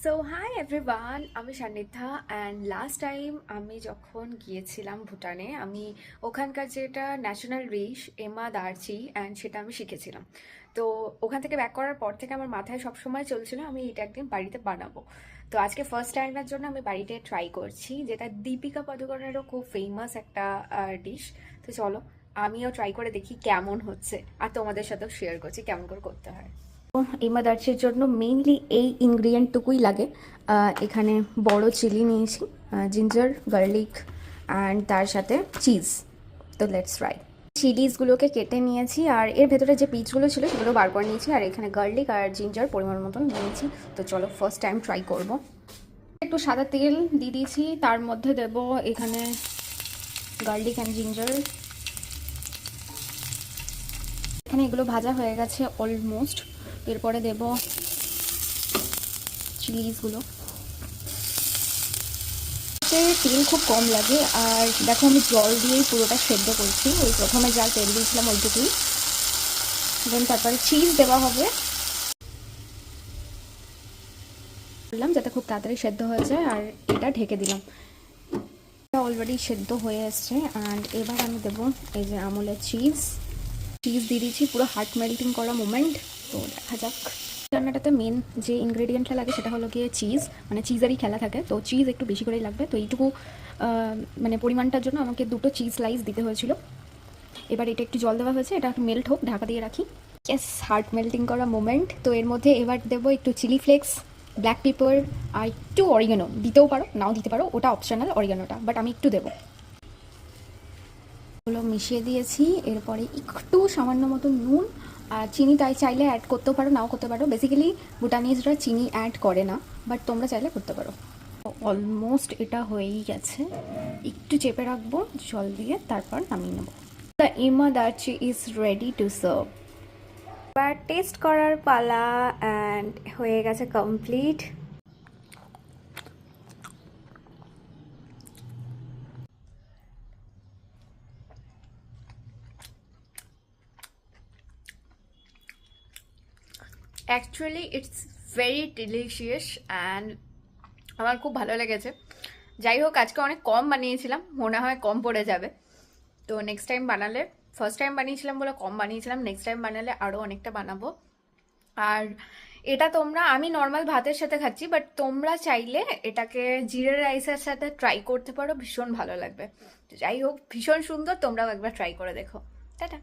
So hi everyone, আমি সান্নিধ্যা। And last time আমি যখন গিয়েছিলাম ভুটানে, আমি ওখানকার যেটা ন্যাশনাল ডিশ এমা দার্চি অ্যান্ড সেটা আমি শিখেছিলাম। তো ওখান থেকে ব্যাক করার পর থেকে আমার মাথায় সবসময় চলছিল আমি এটা একদিন বাড়িতে বানাবো। তো আজকে ফার্স্ট টাইমের জন্য আমি বাড়িতে ট্রাই করছি, যেটা দীপিকা পাদুকোনেরও খুব ফেমাস একটা ডিশ। তো চলো আমিও ট্রাই করে দেখি কেমন হচ্ছে, আর তোমাদের সাথেও শেয়ার করছি কেমন করে করতে হয়। এই মাদার্সের জন্য মেইনলি এই ইনগ্রিডিয়েন্টটুকুই লাগে। এখানে বড় চিলি নিয়েছি, জিঞ্জার, গার্লিক অ্যান্ড তার সাথে চিজ। তো লেটস ট্রাই। চিলিসগুলোকে কেটে নিয়েছি আর এর ভেতরে যে পিচগুলো ছিল সেগুলো বার করে নিয়েছি, আর এখানে গার্লিক আর জিঞ্জার পরিমাণ মতন নিয়েছি। তো চলো ফার্স্ট টাইম ট্রাই করব। একটু সাদা তেল দিয়ে দিয়েছি, তার মধ্যে দেব এখানে গার্লিক অ্যান্ড জিঞ্জার। এখানে এগুলো ভাজা হয়ে গেছে অলমোস্ট। এরপরে দেব চিলিসগুলো। তেল খুব কম লাগে, আর দেখো আমি জল দিয়েই পুরোটা সেদ্ধ করছি। ওই প্রথমে যা তেল দিয়েছিলাম ওইটুকুই, দেন তারপরে চিজ দেওয়া হবে। বললাম যাতে খুব তাড়াতাড়ি সেদ্ধ হয়ে যায়, আর এটা ঢেকে দিলাম। এটা অলরেডি সেদ্ধ হয়ে এসছে। অ্যান্ড এবার আমি দেবো এই যে আমুলের চিজ দিয়ে দিয়েছি, পুরো হার্ট মেল্টিং করা মোমেন্ট। তো দেখা যাক। রান্নাটাতে মেন যে ইনগ্রেডিয়েন্টটা লাগে সেটা হলো গিয়ে চিজ, মানে চিজেরই খেলা থাকে। তো চিজ একটু বেশি করেই লাগবে। তো এইটুকু মানে পরিমাণটার জন্য আমাকে 2টো চিজ স্লাইস দিতে হয়েছিল। এবার এটা একটু জল দেওয়া হয়েছে, এটা একটু মেল্ট হোক, ঢাকা দিয়ে রাখি। ইয়েস, হার্ট মেল্টিং করা মোমেন্ট। তো এর মধ্যে এবার দেবো একটু চিলি ফ্লেক্স, ব্ল্যাক পেপার আর একটু অরিগানো। দিতেও পারো, নাও দিতে পারো, ওটা অপশনাল অরিগানোটা, বাট আমি একটু দেবো। ওগুলো মিশিয়ে দিয়েছি। এরপরে একটু সামান্য মতো নুন আর চিনি, তাই চাইলে অ্যাড করতেও পারো, নাও করতে পারো। বেসিক্যালি ভুটানিজরা চিনি অ্যাড করে না, বাট তোমরা চাইলে করতে পারো। অলমোস্ট এটা হয়েই গেছে, একটু চেপে রাখবো জল দিয়ে, তারপর নামিয়ে নেবো। The ema datshi is ready to serve. এবার টেস্ট করার পালা, অ্যান্ড হয়ে গেছে complete. Actually it's very delicious and আমার খুব ভালো লেগেছে। যাই হোক, আজকে অনেক কম বানিয়েছিলাম, মনে হয় কম পড়ে যাবে। তো নেক্সট টাইম বানালে, ফার্স্ট টাইম বানিয়েছিলাম বলে কম বানিয়েছিলাম, নেক্সট টাইম বানালে আরও অনেকটা বানাবো। আর এটা তোমরা, আমি নর্মাল ভাতের সাথে খাচ্ছি, বাট তোমরা চাইলে এটাকে জিরে রাইসের সাথে ট্রাই করতে পারো, ভীষণ ভালো লাগবে। যাই হোক, ভীষণ সুন্দর, তোমরাও একবার ট্রাই করে দেখো। টাটা।